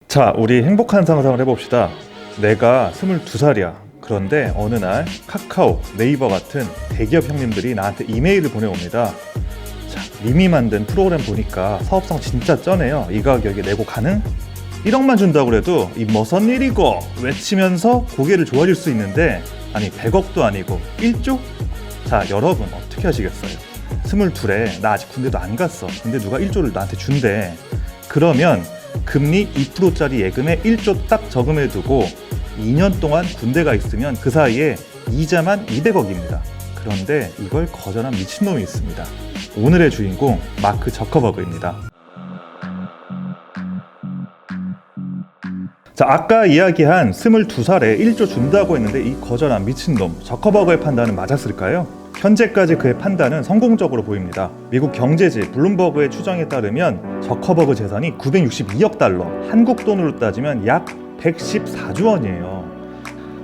자, 우리 행복한 상상을 해봅시다. 내가 22살이야. 그런데 어느 날 카카오, 네이버 같은 대기업 형님들이 나한테 이메일을 보내옵니다. 자, 님이 만든 프로그램 보니까 사업성 진짜 쩌네요. 이 가격에 내고 가능? 1억만 준다고 해도 이 무슨 일이고 외치면서 고개를 조아릴 수 있는데, 아니 100억도 아니고 1조? 자, 여러분 어떻게 하시겠어요? 22에 나 아직 군대도 안 갔어. 근데 누가 1조를 나한테 준대. 그러면 금리 2%짜리 예금에 1조 딱 저금해두고 2년 동안 군대가 있으면 그 사이에 이자만 200억입니다. 그런데 이걸 거절한 미친놈이 있습니다. 오늘의 주인공 마크 저커버그입니다. 자, 아까 이야기한 22살에 1조 준다고 했는데 이 거절한 미친놈 저커버그의 판단은 맞았을까요? 현재까지 그의 판단은 성공적으로 보입니다. 미국 경제지 블룸버그의 추정에 따르면 저커버그 재산이 962억 달러, 한국 돈으로 따지면 약 114조 원이에요.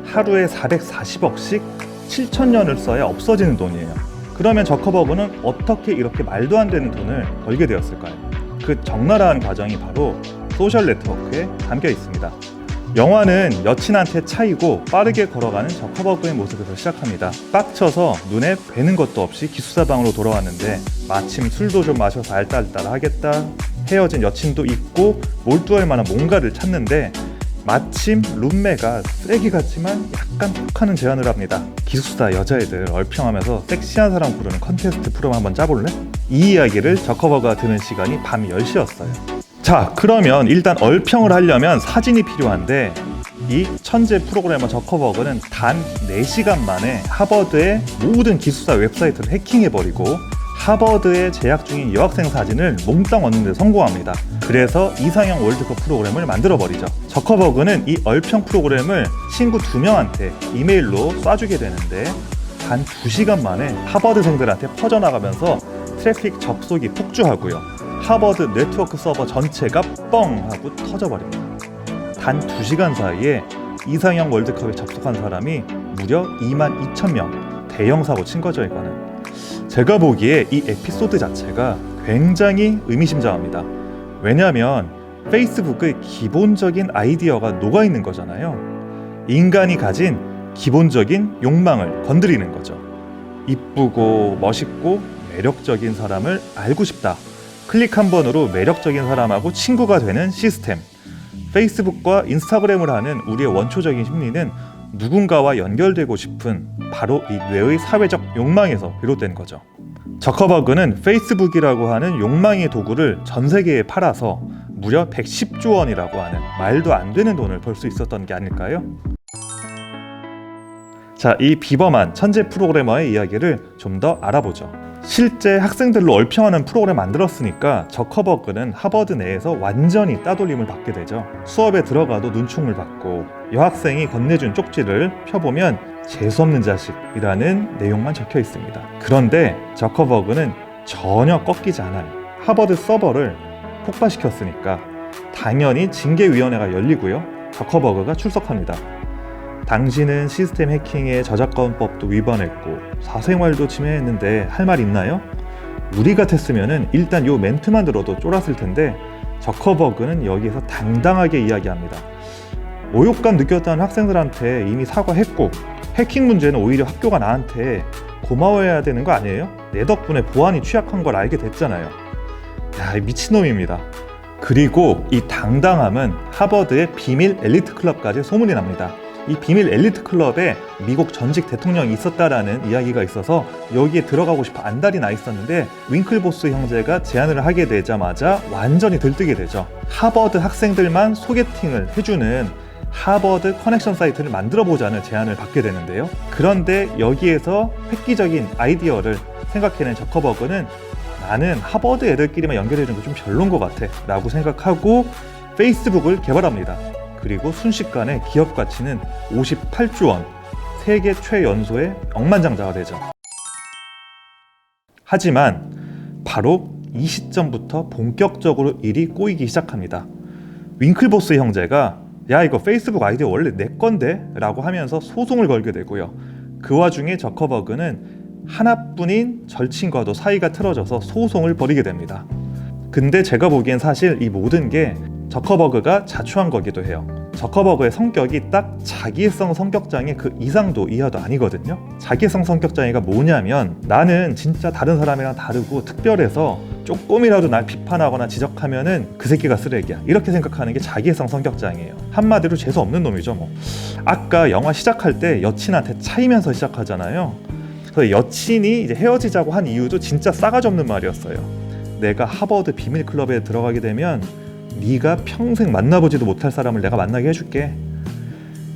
하루에 440억씩 7,000년을 써야 없어지는 돈이에요. 그러면 저커버그는 어떻게 이렇게 말도 안 되는 돈을 벌게 되었을까요? 그 적나라한 과정이 바로 소셜 네트워크에 담겨 있습니다. 영화는 여친한테 차이고 빠르게 걸어가는 저커버그의 모습에서 시작합니다. 빡쳐서 눈에 뵈는 것도 없이 기숙사방으로 돌아왔는데 마침 술도 좀 마셔서 알딸딸 하겠다. 헤어진 여친도 있고 몰두할 만한 뭔가를 찾는데 마침 룸메가 쓰레기 같지만 약간 톡하는 제안을 합니다. 기숙사 여자애들 얼평하면서 섹시한 사람 부르는 컨테스트 프로그램 한번 짜볼래? 이 이야기를 저커버그가 듣는 시간이 밤 10시였어요. 자, 그러면 일단 얼평을 하려면 사진이 필요한데 이 천재 프로그래머 저커버그는 단 4시간 만에 하버드의 모든 기숙사 웹사이트를 해킹해버리고 하버드에 재학 중인 여학생 사진을 몽땅 얻는 데 성공합니다. 그래서 이상형 월드컵 프로그램을 만들어버리죠. 저커버그는 이 얼평 프로그램을 친구 2명한테 이메일로 쏴주게 되는데 단 2시간 만에 하버드생들한테 퍼져나가면서 트래픽 접속이 폭주하고요. 하버드 네트워크 서버 전체가 뻥 하고 터져버립니다. 단 2시간 사이에 이상형 월드컵에 접속한 사람이 무려 22,000명. 대형 사고 친 거죠, 이거는. 제가 보기에 이 에피소드 자체가 굉장히 의미심장합니다. 왜냐하면 페이스북의 기본적인 아이디어가 녹아있는 거잖아요. 인간이 가진 기본적인 욕망을 건드리는 거죠. 이쁘고 멋있고 매력적인 사람을 알고 싶다. 클릭 한 번으로 매력적인 사람하고 친구가 되는 시스템. 페이스북과 인스타그램을 하는 우리의 원초적인 심리는 누군가와 연결되고 싶은 바로 이 뇌의 사회적 욕망에서 비롯된 거죠. 저커버그는 페이스북이라고 하는 욕망의 도구를 전 세계에 팔아서 무려 110조 원이라고 하는 말도 안 되는 돈을 벌 수 있었던 게 아닐까요? 자, 이 비범한 천재 프로그래머의 이야기를 좀 더 알아보죠. 실제 학생들로 얼평하는 프로그램 만들었으니까 저커버그는 하버드 내에서 완전히 따돌림을 받게 되죠. 수업에 들어가도 눈총을 받고 여학생이 건네준 쪽지를 펴보면 재수없는 자식이라는 내용만 적혀 있습니다. 그런데 저커버그는 전혀 꺾이지 않아요. 하버드 서버를 폭파시켰으니까 당연히 징계위원회가 열리고요. 저커버그가 출석합니다. 당신은 시스템 해킹에 저작권법도 위반했고 사생활도 침해했는데 할 말 있나요? 우리 같았으면 일단 요 멘트만 들어도 쫄았을 텐데 저커버그는 여기에서 당당하게 이야기합니다. 모욕감 느꼈다는 학생들한테 이미 사과했고 해킹 문제는 오히려 학교가 나한테 고마워해야 되는 거 아니에요? 내 덕분에 보안이 취약한 걸 알게 됐잖아요. 야, 미친놈입니다. 그리고 이 당당함은 하버드의 비밀 엘리트 클럽까지 소문이 납니다. 이 비밀 엘리트 클럽에 미국 전직 대통령이 있었다라는 이야기가 있어서 여기에 들어가고 싶어 안달이 나 있었는데 윙클보스 형제가 제안을 하게 되자마자 완전히 들뜨게 되죠. 하버드 학생들만 소개팅을 해주는 하버드 커넥션 사이트를 만들어보자는 제안을 받게 되는데요. 그런데 여기에서 획기적인 아이디어를 생각해낸 저커버그는 나는 하버드 애들끼리만 연결해주는 거 좀 별론 것 같아 라고 생각하고 페이스북을 개발합니다. 그리고 순식간에 기업 가치는 58조 원, 세계 최연소의 억만장자가 되죠. 하지만 바로 이 시점부터 본격적으로 일이 꼬이기 시작합니다. 윙클보스 형제가 야, 이거 페이스북 아이디어 원래 내 건데? 라고 하면서 소송을 걸게 되고요. 그 와중에 저커버그는 하나뿐인 절친과도 사이가 틀어져서 소송을 벌이게 됩니다. 근데 제가 보기엔 사실 이 모든 게 저커버그가 자초한 거기도 해요. 저커버그의 성격이 딱 자기애성 성격장애 그 이상도 이하도 아니거든요. 자기애성 성격장애가 뭐냐면 나는 진짜 다른 사람이랑 다르고 특별해서 조금이라도 날 비판하거나 지적하면은 그 새끼가 쓰레기야, 이렇게 생각하는 게 자기애성 성격장애예요. 한마디로 재수 없는 놈이죠 뭐. 아까 영화 시작할 때 여친한테 차이면서 시작하잖아요. 그래서 여친이 이제 헤어지자고 한 이유도 진짜 싸가지 없는 말이었어요. 내가 하버드 비밀클럽에 들어가게 되면 네가 평생 만나보지도 못할 사람을 내가 만나게 해줄게.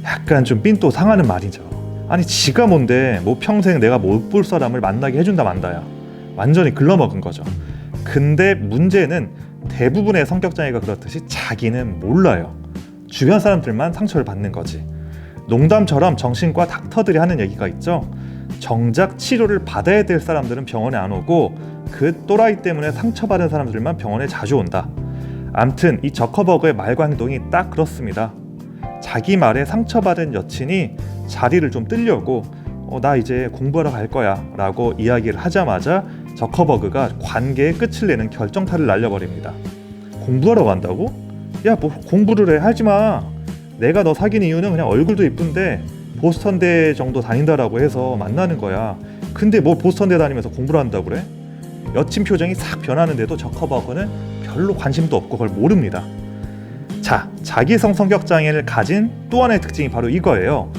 약간 좀 삔또 상하는 말이죠. 아니 지가 뭔데 뭐 평생 내가 못 볼 사람을 만나게 해준다 만다야. 완전히 글러먹은 거죠. 근데 문제는 대부분의 성격장애가 그렇듯이 자기는 몰라요. 주변 사람들만 상처를 받는 거지. 농담처럼 정신과 닥터들이 하는 얘기가 있죠. 정작 치료를 받아야 될 사람들은 병원에 안 오고 그 또라이 때문에 상처받은 사람들만 병원에 자주 온다. 암튼 이 저커버그의 말과 행동이 딱 그렇습니다. 자기 말에 상처받은 여친이 자리를 좀 뜨려고 나 이제 공부하러 갈 거야 라고 이야기를 하자마자 저커버그가 관계의 끝을 내는 결정타를 날려버립니다. 공부하러 간다고? 야 뭐 공부를 해, 하지마. 내가 너 사귄 이유는 그냥 얼굴도 이쁜데 보스턴대 정도 다닌다라고 해서 만나는 거야. 근데 뭐 보스턴대 다니면서 공부를 한다고 그래? 여친 표정이 싹 변하는데도 저커버그는 별로 관심도 없고 그걸 모릅니다. 자, 자기애성 성격장애를 가진 또 하나의 특징이 바로 이거예요.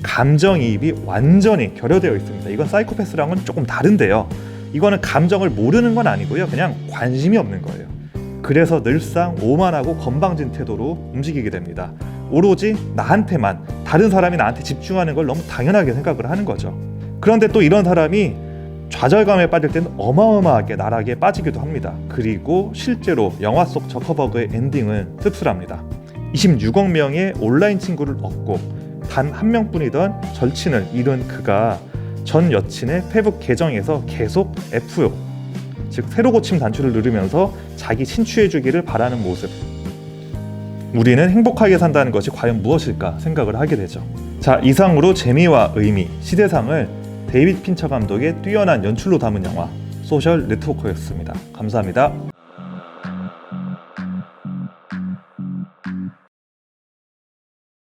감정이입이 완전히 결여되어 있습니다. 이건 사이코패스랑은 조금 다른데요. 이거는 감정을 모르는 건 아니고요. 그냥 관심이 없는 거예요. 그래서 늘상 오만하고 건방진 태도로 움직이게 됩니다. 오로지 나한테만, 다른 사람이 나한테 집중하는 걸 너무 당연하게 생각을 하는 거죠. 그런데 또 이런 사람이 좌절감에 빠질 때는 어마어마하게 나락에 빠지기도 합니다. 그리고 실제로 영화 속 저커버그의 엔딩은 씁쓸합니다. 26억 명의 온라인 친구를 얻고 단 한 명뿐이던 절친을 잃은 그가 전 여친의 페북 계정에서 계속 F요, 즉 새로 고침 단추를 누르면서 자기 친추해주기를 바라는 모습. 우리는 행복하게 산다는 것이 과연 무엇일까 생각을 하게 되죠. 자, 이상으로 재미와 의미, 시대상을 데이빗 핀처 감독의 뛰어난 연출로 담은 영화 소셜 네트워크였습니다. 감사합니다.